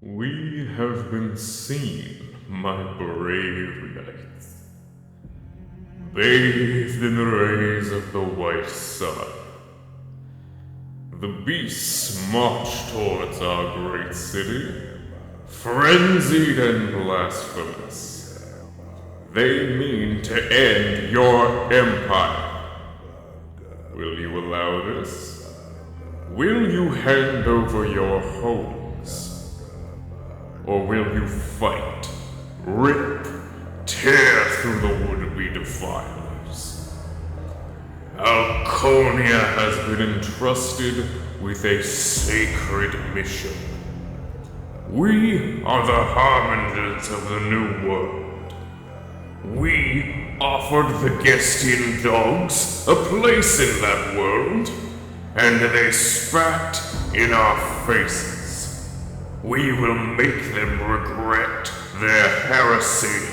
We have been seen, my brave knights, bathed in the rays of the white sun. The beasts march towards our great city, frenzied and blasphemous. They mean to end your empire. Will you allow this? Will you hand over your homes? Or will you fight, rip, tear through the would-be defilers? Alconia has been entrusted with a sacred mission. We are the harbingers of the new world. We offered the Gestian dogs a place in that world, and they spat in our faces. We will make them regret their heresy.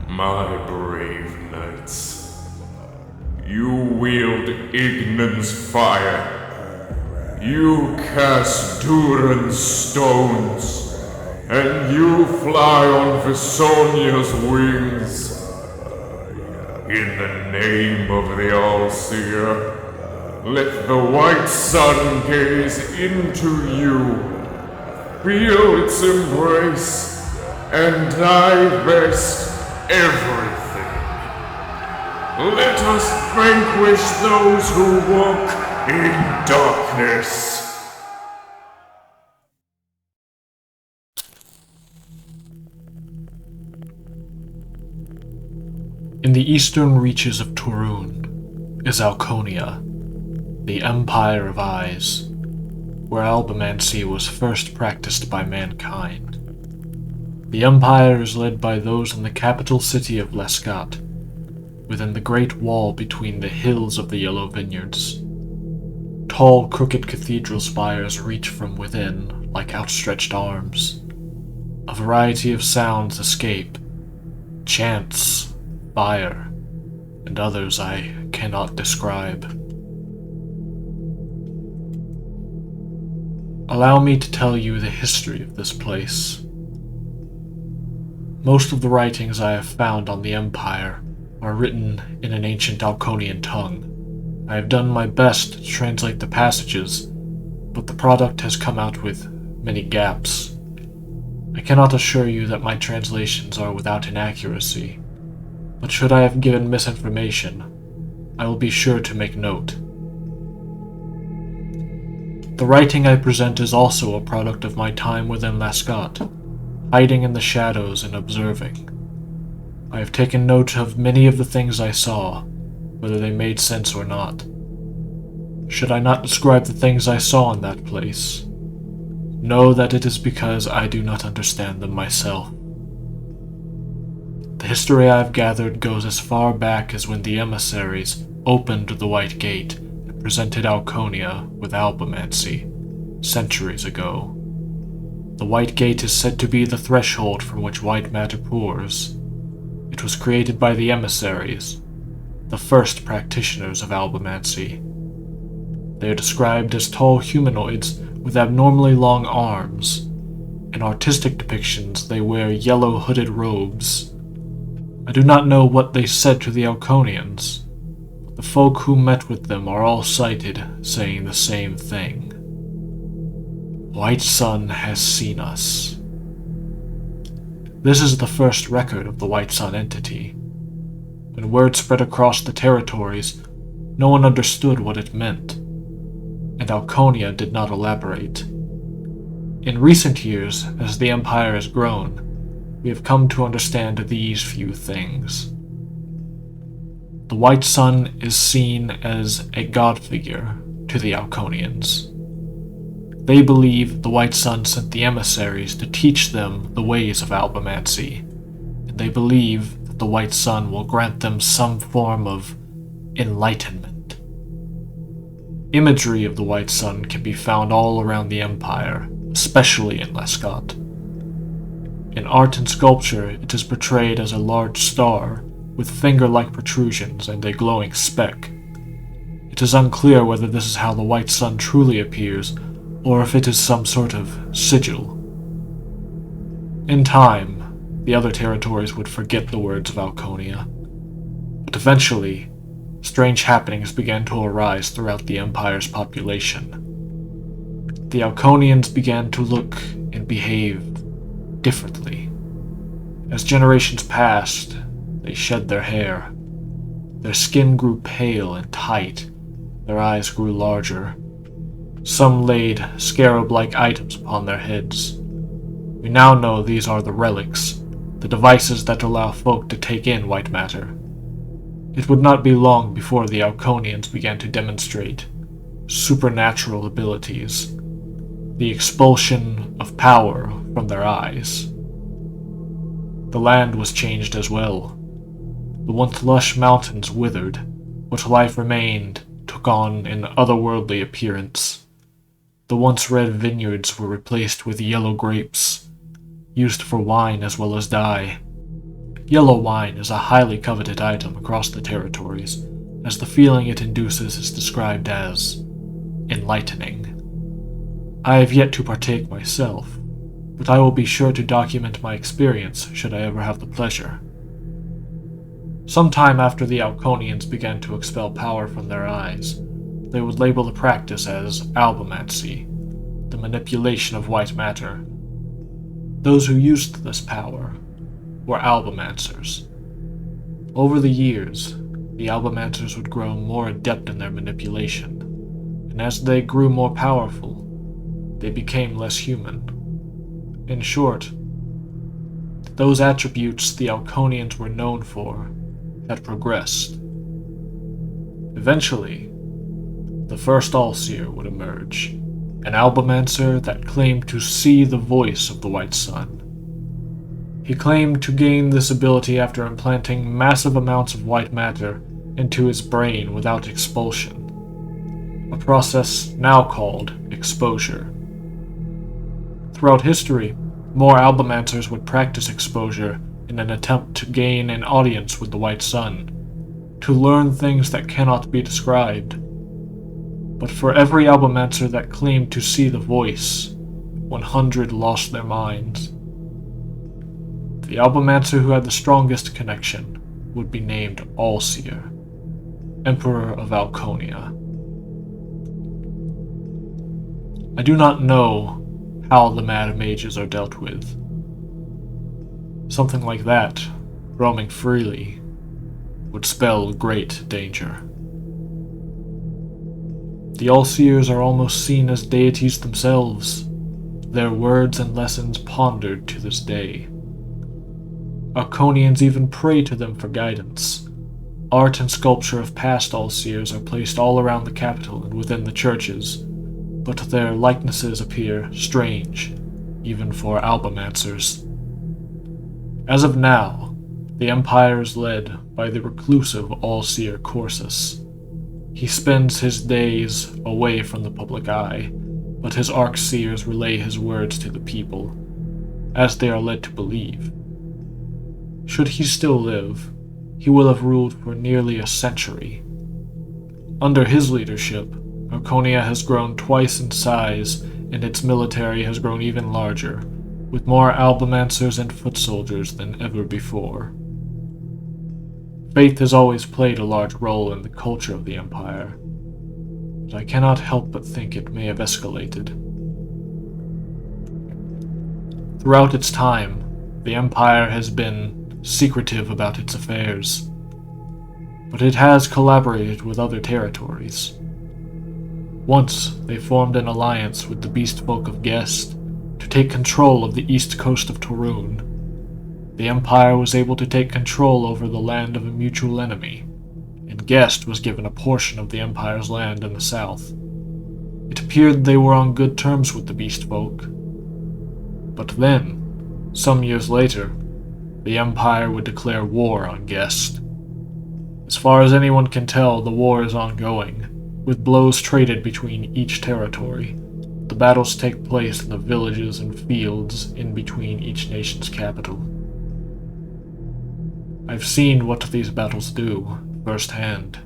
My brave knights, you wield Ignan's fire. You cast Duran's stones, and you fly on Visonia's wings. In the name of the All-Seer, let the white sun gaze into you. Feel its embrace, and divest everything. Let us vanquish those who walk in darkness. In the eastern reaches of Torun is Alconia, the Empire of Eyes, where albumancy was first practiced by mankind. The Empire is led by those in the capital city of Lescat, within the Great Wall between the hills of the Yellow Vineyards. Tall, crooked cathedral spires reach from within like outstretched arms. A variety of sounds escape, chants, fire, and others I cannot describe. Allow me to tell you the history of this place. Most of the writings I have found on the Empire are written in an ancient Alconian tongue. I have done my best to translate the passages, but the product has come out with many gaps. I cannot assure you that my translations are without inaccuracy, but should I have given misinformation, I will be sure to make note. The writing I present is also a product of my time within Lescat, hiding in the shadows and observing. I have taken note of many of the things I saw, whether they made sense or not. Should I not describe the things I saw in that place, know that it is because I do not understand them myself. The history I have gathered goes as far back as when the emissaries opened the White Gate and presented Alconia with albumancy, centuries ago. The White Gate is said to be the threshold from which white matter pours. It was created by the emissaries, the first practitioners of albumancy. They are described as tall humanoids with abnormally long arms. In artistic depictions, they wear yellow hooded robes. I do not know what they said to the Alconians, but the folk who met with them are all cited saying the same thing. White Sun has seen us. This is the first record of the White Sun entity. When word spread across the territories, no one understood what it meant, and Alconia did not elaborate. In recent years, as the Empire has grown, we have come to understand these few things. The White Sun is seen as a god figure to the Alconians. They believe the White Sun sent the emissaries to teach them the ways of albumancy, and they believe that the White Sun will grant them some form of enlightenment. Imagery of the White Sun can be found all around the Empire, especially in Lescat. In art and sculpture, it is portrayed as a large star with finger-like protrusions and a glowing speck. It is unclear whether this is how the White Sun truly appears, or if it is some sort of sigil. In time, the other territories would forget the words of Alconia, but eventually, strange happenings began to arise throughout the Empire's population. The Alconians began to look and behave differently. As generations passed, they shed their hair. Their skin grew pale and tight, their eyes grew larger. Some laid scarab-like items upon their heads. We now know these are the relics, the devices that allow folk to take in white matter. It would not be long before the Alconians began to demonstrate supernatural abilities, the expulsion of power from their eyes. The land was changed as well. The once lush mountains withered. What life remained took on an otherworldly appearance. The once red vineyards were replaced with yellow grapes, used for wine as well as dye. Yellow wine is a highly coveted item across the territories, as the feeling it induces is described as enlightening. I have yet to partake myself, but I will be sure to document my experience should I ever have the pleasure. Sometime after the Alconians began to expel power from their eyes, they would label the practice as Albumancy, the manipulation of white matter. Those who used this power were Albumancers. Over the years, the Albumancers would grow more adept in their manipulation, and as they grew more powerful, they became less human. In short, those attributes the Alconians were known for had progressed. Eventually, the first Allseer would emerge, an Albumancer that claimed to see the voice of the White Sun. He claimed to gain this ability after implanting massive amounts of white matter into his brain without expulsion, a process now called exposure. Throughout history, more Albumancers would practice exposure in an attempt to gain an audience with the White Sun, to learn things that cannot be described. But for every Albumancer that claimed to see the voice, 100 lost their minds. The Albumancer who had the strongest connection would be named Allseer, Emperor of Alconia. I do not know how the Mad Mages are dealt with. Something like that, roaming freely, would spell great danger. The Allseers are almost seen as deities themselves, their words and lessons pondered to this day. Alconians even pray to them for guidance. Art and sculpture of past Allseers are placed all around the capital and within the churches, but their likenesses appear strange, even for Albumancers. As of now, the Empire is led by the reclusive Allseer Corsus. He spends his days away from the public eye, but his Archseers relay his words to the people, as they are led to believe. Should he still live, he will have ruled for nearly a century. Under his leadership, Alconia has grown twice in size, and its military has grown even larger, with more Albumancers and foot soldiers than ever before. Faith has always played a large role in the culture of the Empire, but I cannot help but think it may have escalated. Throughout its time, the Empire has been secretive about its affairs, but it has collaborated with other territories. Once, they formed an alliance with the beast folk of Gest to take control of the east coast of Torun. The Empire was able to take control over the land of a mutual enemy, and Gest was given a portion of the Empire's land in the south. It appeared they were on good terms with the beast folk. But then, some years later, the Empire would declare war on Gest. As far as anyone can tell, the war is ongoing, with blows traded between each territory. The battles take place in the villages and fields in between each nation's capital. I've seen what these battles do firsthand.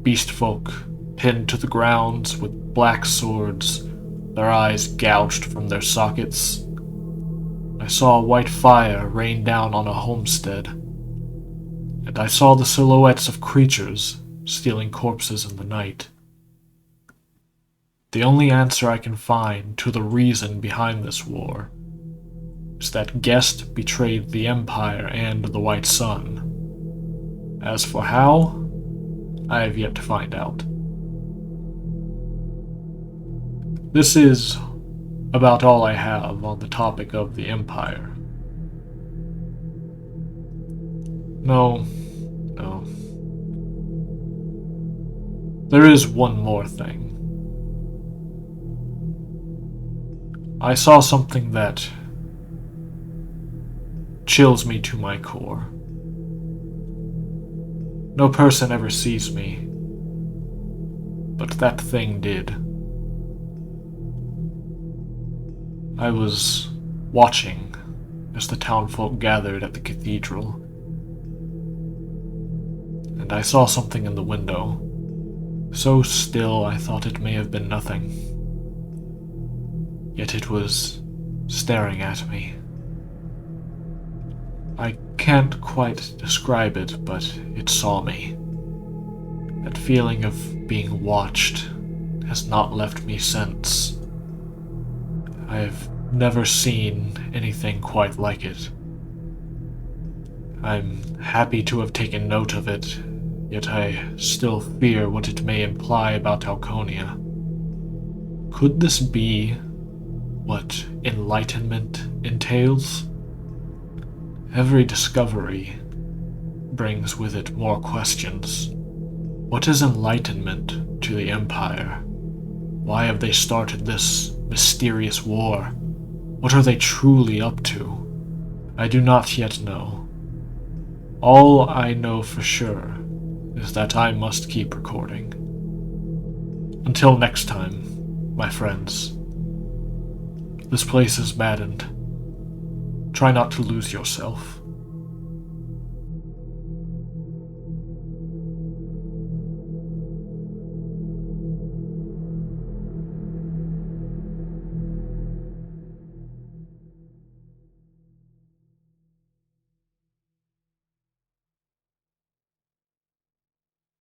Beast folk pinned to the grounds with black swords, their eyes gouged from their sockets. I saw a white fire rain down on a homestead, and I saw the silhouettes of creatures stealing corpses in the night. The only answer I can find to the reason behind this war is that Guest betrayed the Empire and the White Sun. As for how, I have yet to find out. This is about all I have on the topic of the Empire. No. There is one more thing. I saw something that chills me to my core. No person ever sees me, but that thing did. I was watching as the townfolk gathered at the cathedral, and I saw something in the window, so still I thought it may have been nothing. Yet it was staring at me. I can't quite describe it, but it saw me. That feeling of being watched has not left me since. I've never seen anything quite like it. I'm happy to have taken note of it, yet I still fear what it may imply about Alconia. Could this be what enlightenment entails? Every discovery brings with it more questions. What is enlightenment to the Empire? Why have they started this mysterious war? What are they truly up to? I do not yet know. All I know for sure is that I must keep recording. Until next time, my friends. This place is maddened. Try not to lose yourself.